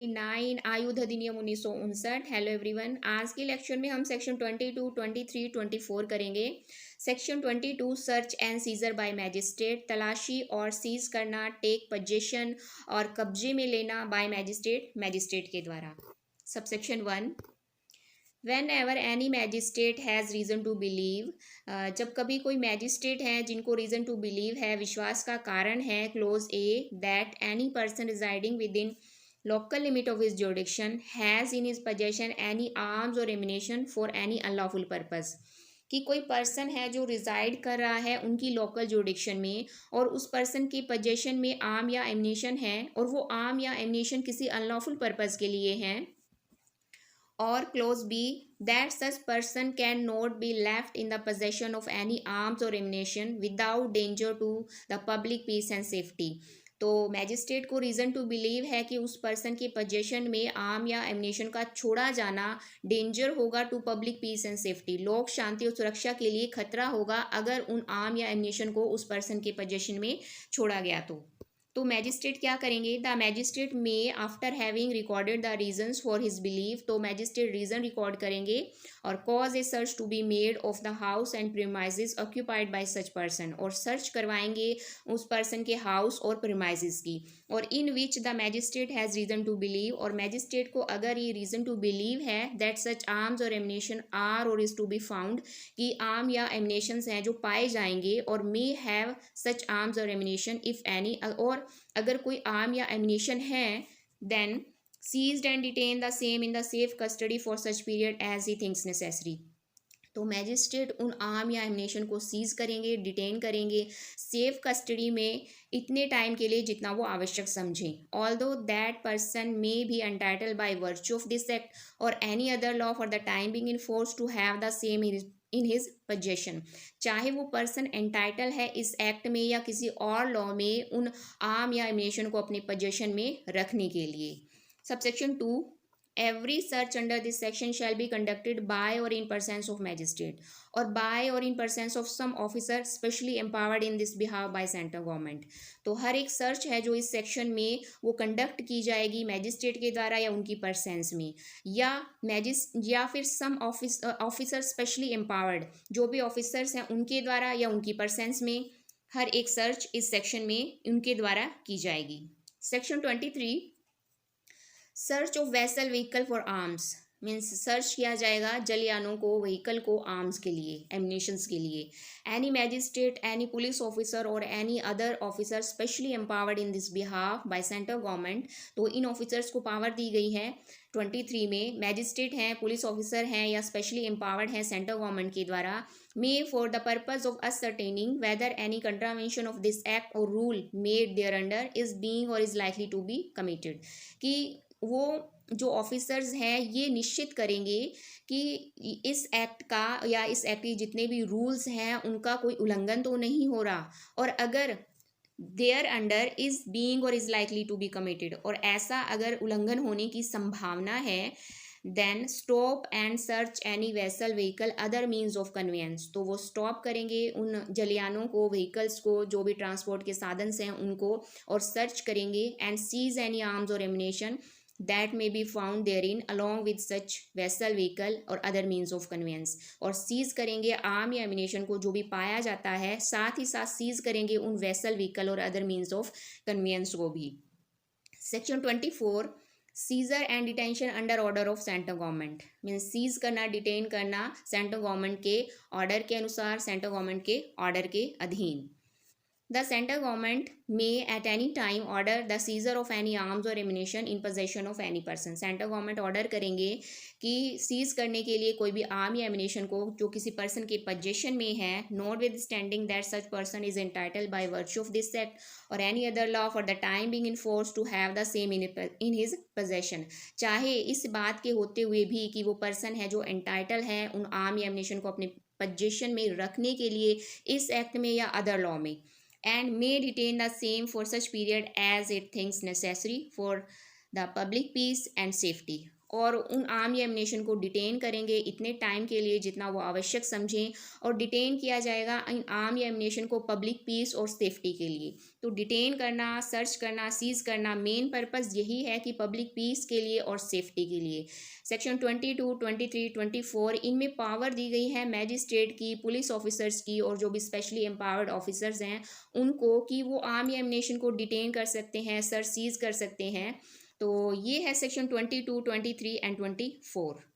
9 आयुध अधिनियम 1959। Hello everyone, आज के लेक्चर में हम सेक्शन 22, 23, 24 करेंगे। Section 22 search and seizure bye magistrate, तलाशी और सीज करना, टेक पोजीशन और कब्जे में लेना बाय मैजिस्ट्रेट के द्वारा। Subsection 1, whenever any magistrate has reason to believe, जब कभी कोई मैजिस्ट्रेट हैं जिनको रीज़न टू बिलीव है, विश्वास का कारण है, close A, that any person residing with in local limit of his jurisdiction has in his possession any arms or ammunition for any unlawful purpose, कि कोई पर्सन है जो रिजाइड कर रहा है उनकी लोकल जुडिक्शन में और उस पर्सन के पोजेशन में आर्म या एमनीशन है और वो आर्म या एमनीशन किसी अनलॉफुल पर्पज़ के लिए हैं। और clause b, that such person can not be left in the possession of any arms और ammunition without danger to the public peace and safety. तो मैजिस्ट्रेट को रीज़न टू बिलीव है कि उस पर्सन के पोजेशन में आर्म या एमनीशन का छोड़ा जाना डेंजर होगा to public peace and safety, लोक शांति और सुरक्षा के लिए खतरा होगा अगर उन आर्म या एमनीशन को उस पर्सन के पोजेशन में छोड़ा गया तो मैजिस्ट्रेट क्या करेंगे? The magistrate may after having recorded the reasons for his believe, तो मैजिस्ट्रेट रीज़न रिकॉर्ड करेंगे और cause a search to be made of the house and premises occupied by such person, और सर्च करवाएंगे उस person के house और premises की, और in which the magistrate has reason to believe, और मैजिस्ट्रेट को अगर ये रीज़न टू बिलीव है दैट सच आर्म्स और एमनेशन आर और इज़ टू बी फाउंड, कि आर्म या एमनेशंस हैं जो पाए जाएंगे, और मे हैव सच आर्म्स और एमनेशन इफ़ एनी, और अगर कोई आर्म या एमनीशन है then seized and detain the same in the safe custody for such period as he thinks necessary. तो मैजिस्ट्रेट उन आर्म या एमनेशन को सीज करेंगे, डिटेन करेंगे सेफ कस्टडी में इतने टाइम के लिए जितना वो आवश्यक समझें। Although that person may be entitled by virtue of this act और any other law for the time being in force to have the same in his possession, चाहे वो पर्सन एंटाइटल है इस एक्ट में या किसी और लॉ में उन आर्म या एमनेशन को अपने पोजेशन में रखने के लिए। Subsection 2, every search under this section shall be conducted by और इन परसेंस ऑफ मैजिस्ट्रेट, और बाय और in presence of some officer specially empowered in this behalf by central government. तो हर एक सर्च है जो इस सेक्शन में वो कंडक्ट की जाएगी मैजिस्ट्रेट के द्वारा या उनकी परसेंस में, या फिर सम ऑफिसर स्पेशली एम्पावर्ड, जो भी ऑफिसर्स हैं उनके द्वारा या उनकी परसेंस में, हर एक सर्च इस सेक्शन में उनके द्वारा की जाएगी। Section 23, search of vessel vehicle for arms, means search किया जाएगा जलयानों को, व्हीकल को आर्म्स के लिए, एमनेशंस के लिए। Any magistrate, any police officer और any other officer specially empowered in this behalf by central government, तो इन ऑफिसर्स को पावर दी गई है 23 में। मैजिस्ट्रेट हैं, पुलिस ऑफिसर हैं या स्पेशली एम्पावर्ड हैं सेंट्रल गवर्नमेंट के द्वारा, may for the purpose of ascertaining whether any contravention of this act और rule made thereunder is being और is likely to be committed, कि वो जो ऑफिसर्स हैं ये निश्चित करेंगे कि इस एक्ट का या इस एक्ट के जितने भी रूल्स हैं उनका कोई उल्लंघन तो नहीं हो रहा, और अगर देयर अंडर इज बीइंग और is likely to be committed, और ऐसा अगर उल्लंघन होने की संभावना है, then stop and search any vessel vehicle other means of conveyance, तो वो स्टॉप करेंगे उन जलयानों को, व्हीकल्स को, जो भी ट्रांसपोर्ट के साधन हैं उनको, और सर्च करेंगे एंड सीज एनी आर्म्स और एमनेशन that may be found therein along with such vessel vehicle और other means of conveyance, और सीज करेंगे आर्म या एमिनेशन को जो भी पाया जाता है, साथ ही साथ सीज करेंगे उन वेसल व्हीकल और अदर मीन्स ऑफ कन्वेंस को भी। Section 24, seizure and detention under order of central government, means seize करना, डिटेन करना सेंट्रल गवर्नमेंट के ऑर्डर के अनुसार, सेंट्रल गवर्नमेंट के ऑर्डर के अधीन। The central government may at any time order the seizure of any arms or ammunition in possession of any person. Central government order करेंगे कि सीज करने के लिए कोई भी आर्म या एमिनेशन को जो किसी पर्सन के पोजेशन में है, notwithstanding that such person is entitled by virtue of this act और any other law for the time being in force to have the same in his possession, चाहे इस बात के होते हुए भी कि वो पर्सन है जो एंटाइटल है उन आर्म या एमिनेशन को अपने पोजेशन में रखने के लिए इस एक्ट में या अदर लॉ में, and may detain the same for such period as it thinks necessary for the public peace and safety, और उन आर्म या एमनेशन को डिटेन करेंगे इतने टाइम के लिए जितना वो आवश्यक समझें, और डिटेन किया जाएगा इन आर्म या एमनेशन को पब्लिक पीस और सेफ्टी के लिए। तो डिटेन करना, सर्च करना, सीज करना, मेन पर्पस यही है कि पब्लिक पीस के लिए और सेफ्टी के लिए। सेक्शन 22, 23, 24 इनमें पावर दी गई है मैजिस्ट्रेट की, पुलिस ऑफिसर्स की और जो भी स्पेशली एम्पावर्ड ऑफिसर्स हैं उनको, कि वो आर्म या एमनेशन को डिटेन कर सकते हैं, सर्च सीज कर सकते हैं। तो ये है सेक्शन 22, 23 एंड 24।